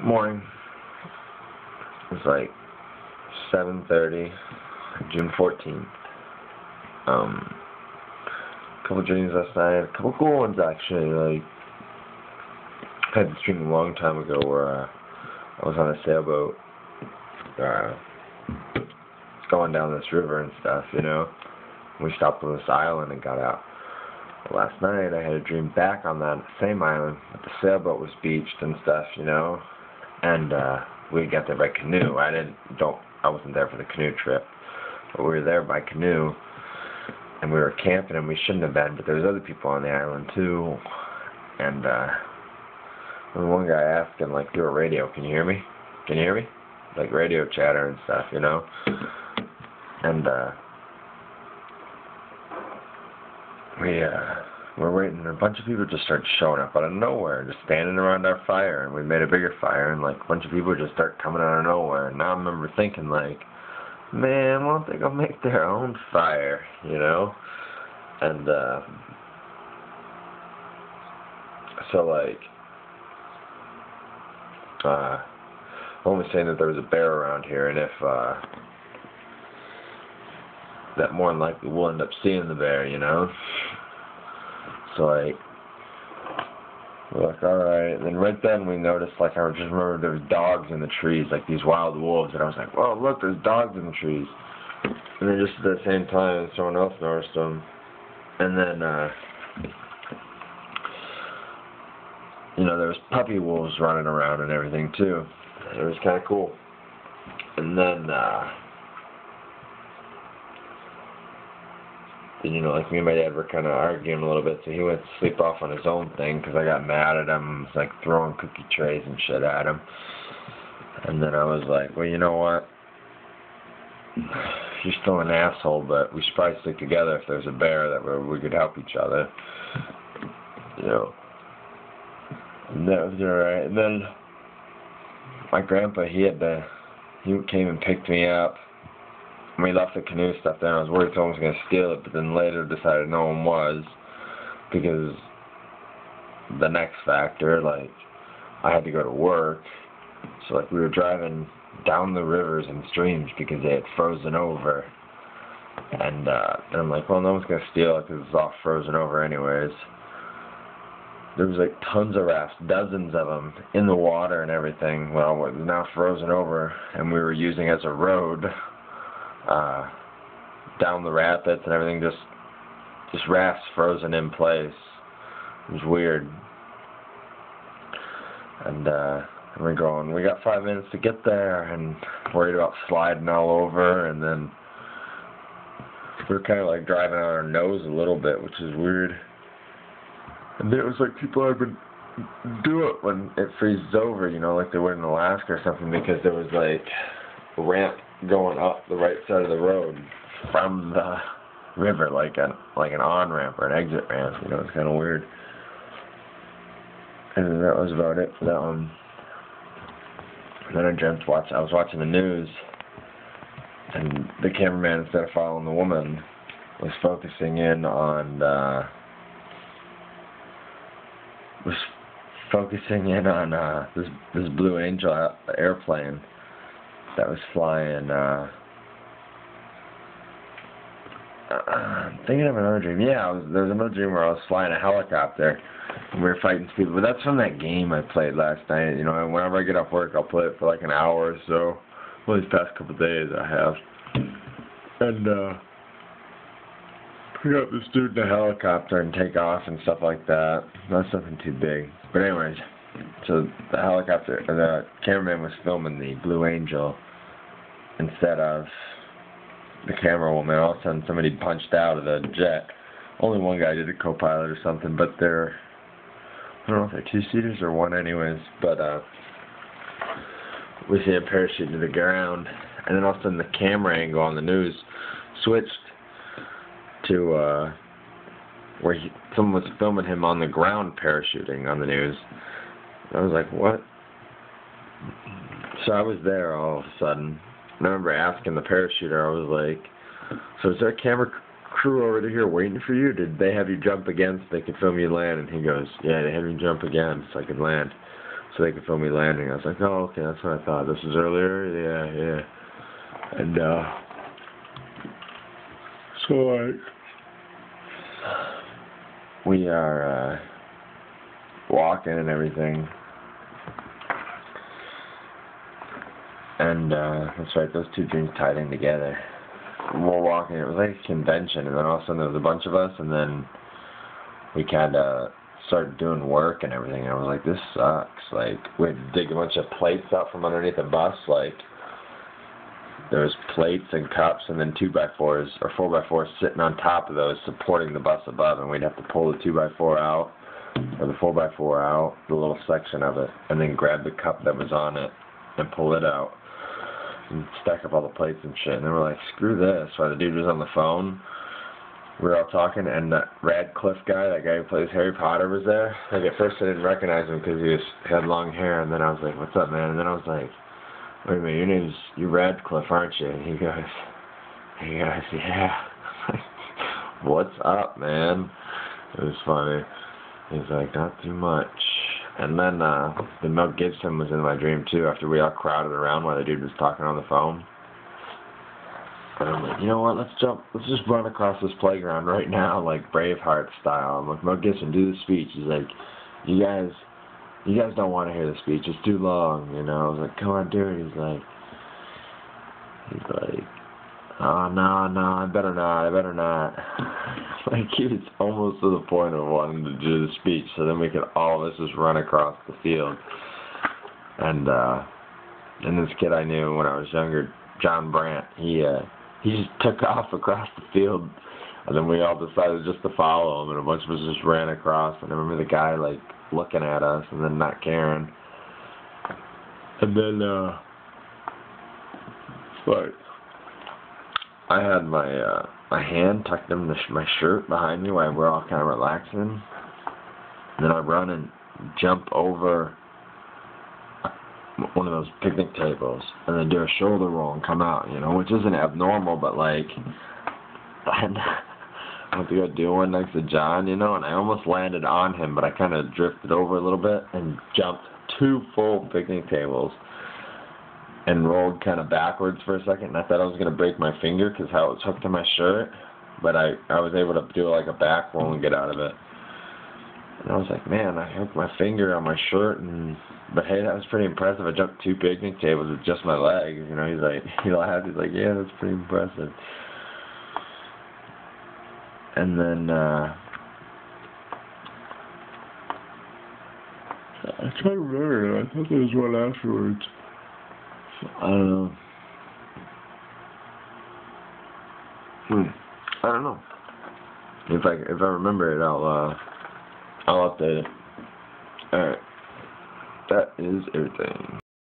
Morning. It's like 7:30, June 14th. Couple dreams last night. A couple cool ones actually. Like I had this dream a long time ago where I was on a sailboat, uh, going down this river and stuff. We stopped on this island and got out. Last night I had a dream back on that same island, but the sailboat was beached and stuff. And we got there by canoe. I wasn't there for the canoe trip, but we were there by canoe, and we were camping, and we shouldn't have been, but there was other people on the island too. And there was one guy asking, like, through a radio, "Can you hear me? Can you hear me?" Like radio chatter and stuff. And we're waiting, and a bunch of people just started showing up out of nowhere, just standing around our fire, and we made a bigger fire, and like a bunch of people just start coming out of nowhere. And now I remember thinking, like, man, why don't they go make their own fire, And so like, I'm only saying that there was a bear around here, and if that more than likely we'll end up seeing the bear, So like, we're like, alright. And then right then we noticed, like, I just remember there was dogs in the trees, like these wild wolves, and I was like, whoa, look, there's dogs in the trees. And then just at the same time, someone else noticed them. And then, there was puppy wolves running around and everything too. It was kind of cool. And then, like me and my dad were kind of arguing a little bit, so he went to sleep off on his own thing because I got mad at him, like throwing cookie trays and shit at him. And then I was like, well, you know what? You're still an asshole, but we should probably stick together if there's a bear that we could help each other. And that was alright. And then my grandpa, he came and picked me up. We left the canoe stuff there, and I was worried someone was going to steal it, but then later decided no one was, because the next factor, like, I had to go to work, so, like, we were driving down the rivers and streams because they had frozen over, and I'm like, well, no one's going to steal it because it's all frozen over anyways. There was, like, tons of rafts, dozens of them, in the water and everything. Well, it was now frozen over, and we were using as a road down the rapids and everything, just rafts frozen in place. It was weird. And we're going, we got 5 minutes to get there, and worried about sliding all over, and then we were kind of like driving on our nose a little bit, which is weird. And it was like people had been do it when it freezes over, like they would in Alaska or something, because there was like a ramp going up the right side of the road from the river, like an on-ramp or an exit ramp. It's kind of weird. And that was about it for that one. And then I was watching the news, and the cameraman, instead of following the woman, was focusing in on this Blue Angel airplane that was flying. I'm thinking of another dream. Yeah, there was another dream where I was flying a helicopter and we were fighting people. But that's from that game I played last night. Whenever I get off work, I'll play it for like an hour or so. Well, these past couple of days I have. And we got this dude in a helicopter and take off and stuff like that. Not something too big. But anyways, so the cameraman was filming the Blue Angel instead of the camera woman. All of a sudden somebody punched out of the jet. Only one guy did, a co-pilot or something, but I don't know if they're two-seaters or one anyways, but we see a parachute to the ground, and then all of a sudden the camera angle on the news switched to where someone was filming him on the ground parachuting on the news. I was like, what? So I was there all of a sudden. And I remember asking the parachuter, I was like, so is there a camera crew over here waiting for you? Did they have you jump again so they could film you land? And he goes, yeah, they had me jump again so I could land. so they could film me landing. I was like, oh, okay, that's what I thought. This is earlier? Yeah. And, so, like, we are, walking and everything. And, that's right, those two dreams tied in together. We're walking, it was like a convention, and then all of a sudden there was a bunch of us, and then we kind of started doing work and everything, and I was like, this sucks. Like, we had to dig a bunch of plates out from underneath the bus, like, there was plates and cups, and then 2x4s, or 4x4s sitting on top of those, supporting the bus above, and we'd have to pull the 2x4 out, or the 4x4 out, the little section of it, and then grab the cup that was on it, and pull it out, and stack up all the plates and shit. And they were like, screw this. While the dude was on the phone, we were all talking, and that Radcliffe guy, that guy who plays Harry Potter, was there. Like, at first I didn't recognize him because he had long hair, and then I was like, what's up, man? And then I was like, wait a minute, you're Radcliffe, aren't you? And he goes, yeah. What's up, man? It was funny. He's like, not too much. And then Mel Gibson was in my dream too, after we all crowded around while the dude was talking on the phone. And I'm like, you know what, let's just run across this playground right now, like Braveheart style. I'm like, Mel Gibson, do the speech. He's like, you guys don't want to hear the speech, it's too long, you know. I was like, come on, do it. He's like, oh, no, I better not. Like, he was almost to the point of wanting to do the speech, so then we could all of us just run across the field. And this kid I knew when I was younger, John Brandt, he just took off across the field, and then we all decided just to follow him, and a bunch of us just ran across, and I remember the guy, like, looking at us, and then not caring. And then, like, I had my hand tucked in my shirt behind me while we're all kind of relaxing. And then I run and jump over one of those picnic tables and then do a shoulder roll and come out, you know, which isn't abnormal, but like, I went to go do one next to John, you know, and I almost landed on him, but I kind of drifted over a little bit and jumped 2 full picnic tables and rolled kind of backwards for a second, and I thought I was going to break my finger because how it was hooked to my shirt, but I was able to do like a back roll and get out of it. And I was like, man, I hooked my finger on my shirt, but hey, that was pretty impressive. I jumped 2 picnic tables with just my legs, you know. He's like, he laughed, he's like, yeah, that's pretty impressive. And then, I can't remember, I thought there was one afterwards. I don't know. I don't know. If I remember it, I'll update it. Alright. That is everything.